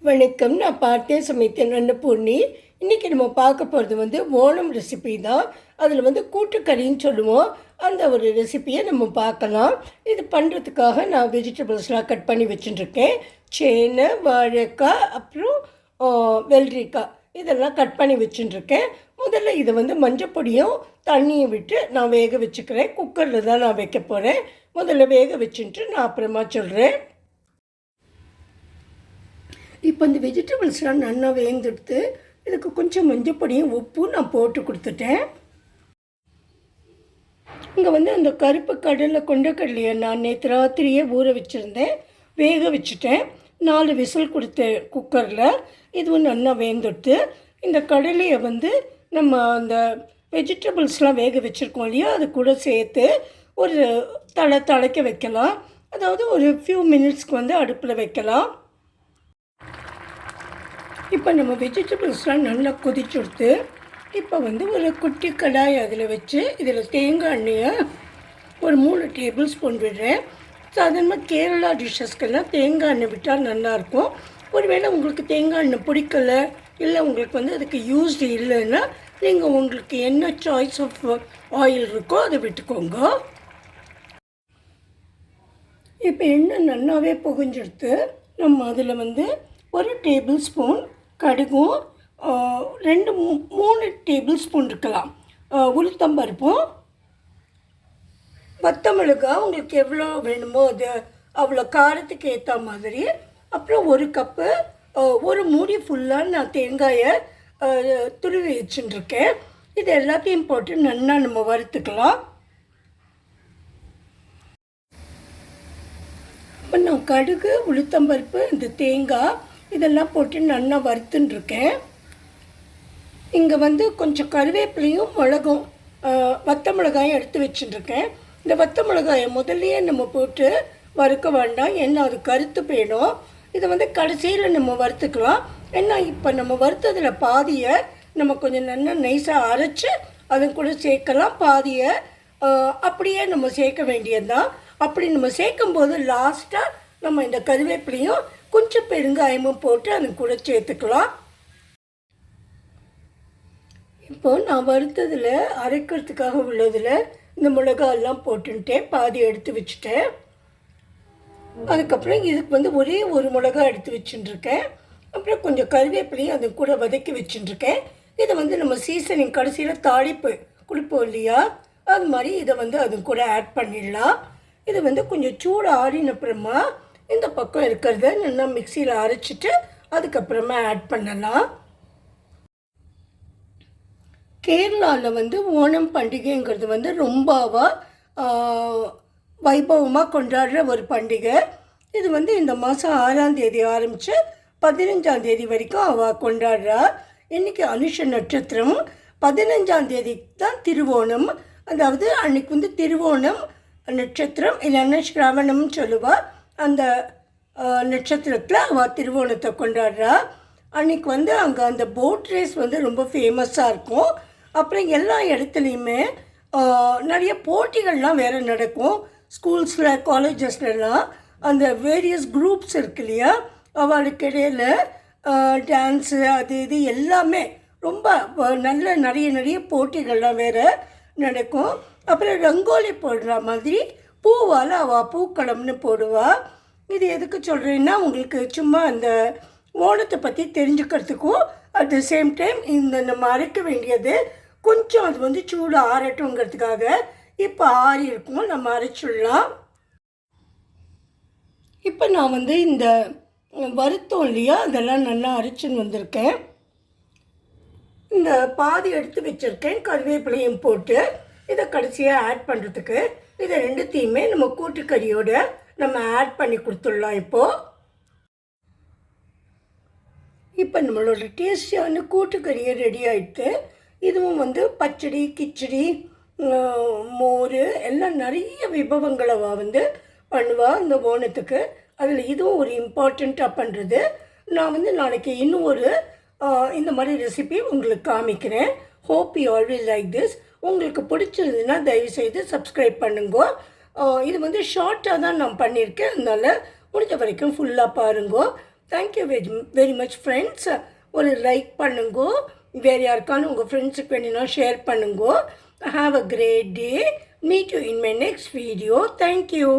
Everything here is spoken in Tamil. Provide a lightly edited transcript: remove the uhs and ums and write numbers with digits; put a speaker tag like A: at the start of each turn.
A: வணக்கம். நான் பார்த்தே சமைத்தேன் அன்னபூர்ணி. இன்றைக்கி நம்ம பார்க்க போகிறது ஓணம் ரெசிபி தான். அதில் கூட்டுக்கறின்னு சொல்லுவோம். அந்த ஒரு ரெசிப்பியை நம்ம பார்க்கலாம். இது பண்ணுறதுக்காக நான் வெஜிடபிள்ஸ்லாம் கட் பண்ணி வச்சுட்டுருக்கேன். சேனை, வாழைக்காய், அப்புறம் வெள்ளரிக்காய் இதெல்லாம் கட் பண்ணி வச்சுட்டுருக்கேன். முதல்ல இதை மஞ்சப்பொடியும் தண்ணியும் விட்டு நான் வேக வச்சுக்கிறேன். குக்கரில் தான் நான் வைக்க போகிறேன். முதல்ல வேக வச்சுட்டு நான் அப்புறமா சொல்கிறேன். இப்போ இந்த வெஜிடபிள்ஸ்லாம் நல்லா வேந்துடுத்து இதுக்கு கொஞ்சம் மஞ்சப்பொடியும் உப்பும் நான் போட்டு கொடுத்துட்டேன். இங்கே அந்த கருப்பு கடலை கொண்டக்கடலையை நான் நேற்று ராத்திரியே ஊற வச்சுருந்தேன். வேக வச்சுட்டேன். 4 விசில் கொடுத்தேன் குக்கரில். இதுவும் நல்லா வேந்துடுத்து. இந்த கடலையை நம்ம அந்த வெஜிடபிள்ஸ்லாம் வேக வச்சுருக்கோம் இல்லையா, அது கூட சேர்த்து ஒரு தலைக்க வைக்கலாம். அதாவது ஒரு ஃபியூ மினிட்ஸ்க்கு அடுப்பில் வைக்கலாம். இப்போ நம்ம வெஜிடபிள்ஸ்லாம் நல்லா கொதிச்சுடுத்து. இப்போ ஒரு குட்டி கடாய் அதில் வச்சு இதில் தேங்காய் எண்ணெயை ஒரு 3 டேபிள் ஸ்பூன் விடுறேன். சாதாரணமாக கேரளா டிஷ்ஷஸ்க்கெல்லாம் தேங்காய் எண்ணெய் விட்டால் நல்லாயிருக்கும். ஒருவேளை உங்களுக்கு தேங்காய் எண்ணெய் பிடிக்கலை, இல்லை உங்களுக்கு அதுக்கு யூஸ்டு இல்லைன்னா நீங்கள் உங்களுக்கு என்ன சாய்ஸ் ஆஃப் ஆயில் இருக்கோ அதை விட்டுக்கோங்க. இப்போ எண்ணெய் நல்லாவே புகஞ்செடுத்து நம்ம அதில் 1 டேபிள் ஸ்பூன் கடுகும், 2-3 டேபிள் ஸ்பூன் இருக்கலாம் உளுத்தம்பருப்பும், வத்தமிளகாய் உங்களுக்கு எவ்வளோ வேணுமோ அது அவ்வளோ காரத்துக்கு ஏற்ற மாதிரி, அப்புறம் 1 கப்பு, ஒரு மூடி ஃபுல்லாக நான் தேங்காயை துருவி வச்சுட்டுருக்கேன். இது எல்லாத்தையும் போட்டு நல்லா நம்ம வறுத்துக்கலாம். இப்போ நான் கடுகு, உளுத்தம்பருப்பு, இந்த தேங்காய் இதெல்லாம் போட்டு நல்லா வறுத்துட்டுருக்கேன். இங்கே கொஞ்சம் கருவேப்பிலையும் மிளகும் வத்த மிளகாயும் எடுத்து வச்சுட்டுருக்கேன். இந்த வத்த மிளகாயை முதல்லையே நம்ம போட்டு வறுக்க வேண்டாம், ஏன்னா அது கருத்து போயிடும். இதை கடைசியில் நம்ம வறுத்துக்கலாம். ஏன்னா இப்போ நம்ம வறுத்ததில் பாதியை நம்ம கொஞ்சம் நல்லா நைஸாக அரைச்சி அதை கூட சேர்க்கலாம். பாதியை அப்படியே நம்ம சேர்க்க வேண்டியது தான். அப்படி நம்ம சேர்க்கும்போது லாஸ்ட்டாக நம்ம இந்த கருவேப்பிலையும் கொஞ்சம் பெருங்காயமும் போட்டு அது கூட சேர்த்துக்கலாம். இப்போது நான் வறுத்ததில் அரைக்கிறதுக்காக உள்ளதில் இந்த மிளகாயெல்லாம் போட்டுட்டேன். பாதி எடுத்து வச்சுட்டேன். அதுக்கப்புறம் இதுக்கு ஒரே ஒரு மிளகாய் எடுத்து வச்சுட்டுருக்கேன். அப்புறம் கொஞ்சம் கருவேப்பிலையும் அது கூட வதக்கி வச்சுட்டுருக்கேன். இதை நம்ம சீசனிங் கடைசியில் தாளிப்பு கொடுப்போம் இல்லையா, அது மாதிரி இதை அது கூட ஆட் பண்ணிடலாம். இது கொஞ்சம் சூடு ஆறின அப்புறமா இந்த பக்கம் இருக்கிறத நல்லா மிக்சியில் அரைச்சிட்டு அதுக்கப்புறமா ஆட் பண்ணலாம். கேரளாவில் ஓணம் பண்டிகைங்கிறது ரொம்பவா வைபவமாக கொண்டாடுற ஒரு பண்டிகை. இது இந்த மாதம் 6ஆம் தேதி ஆரம்பித்து 15ஆம் தேதி வரைக்கும் அவள் கொண்டாடுறா. இன்றைக்கி அனுஷ நட்சத்திரம். 15ஆம் தேதி தான் திருவோணம். அதாவது அன்றைக்கி திருவோணம் நட்சத்திரம், இல்லைன்னா ஸ்ராவணம்னு சொல்லுவாள். அந்த நட்சத்திரத்தில் அவள் திருவோணத்தை கொண்டாடுறா. அன்றைக்கி அங்கே அந்த போட் ரேஸ் ரொம்ப ஃபேமஸாக இருக்கும். அப்புறம் எல்லா இடத்துலையுமே நிறைய போட்டிகள்லாம் வேறு நடக்கும். ஸ்கூல்ஸில், காலேஜஸ்லாம் அந்த வேரியஸ் குரூப்ஸ் இருக்கு இல்லையா, அவளுக்கு இடையில் டான்ஸு அது இது எல்லாமே ரொம்ப நல்ல நிறைய போட்டிகள்லாம் வேறு நடக்கும். அப்புறம் ரங்கோலி போடுற மாதிரி பூவால் அவள் பூக்களம்னு போடுவாள். இது எதுக்கு சொல்கிறேன்னா, உங்களுக்கு சும்மா அந்த ஓணத்தை பற்றி தெரிஞ்சுக்கிறதுக்கும், அட் த சேம் டைம் இந்த நம்ம அரைக்க வேண்டியது கொஞ்சம் அது சூடு ஆறட்டுங்கிறதுக்காக. இப்போ ஆறி இருக்கும், நம்ம அரைச்சிடலாம். இப்போ நான் இந்த வருத்தம் இல்லையா, அதெல்லாம் நல்லா அரைச்சின்னு வந்திருக்கேன். இந்த பாதி எடுத்து வச்சுருக்கேன். கருவேப்பிலையும் போட்டு இதை கடைசியாக ஆட் பண்ணுறதுக்கு இதை ரெண்டுத்தையுமே நம்ம கூட்டுக்கறியோடு நம்ம ஆட் பண்ணி கொடுத்துடலாம். இப்போ நம்மளோட டேஸ்டியான கூட்டுக்கறியை ரெடி ஆகிட்டு, இதுவும் பச்சடி, கிச்சடி, மோர் எல்லாம் நிறைய விபவங்களை பண்ணுவாள் இந்த ஓணத்துக்கு. அதில் இதுவும் ஒரு இம்பார்ட்டண்ட்டாக பண்ணுறது. நான் நாளைக்கு இன்னும் ஒரு இந்த மாதிரி ரெசிபி உங்களுக்கு காமிக்கிறேன். Hope you always like this. உங்களுக்கு பிடிச்சிருந்ததுன்னா தயவுசெய்து சப்ஸ்கிரைப் பண்ணுங்க. இது ஷார்ட்டாக தான் நான் பண்ணியிருக்கேன், அதனால் முடிஞ்ச வரைக்கும் ஃபுல்லாக பாருங்க. Thank you very much friends. ஒரு லைக் பண்ணுங்கோ, வேறு யாருக்கான உங்கள் ஃப்ரெண்ட்ஸுக்கு வேணும்னா ஷேர் பண்ணுங்கோ. Have a great day. Meet you in my next video. Thank you.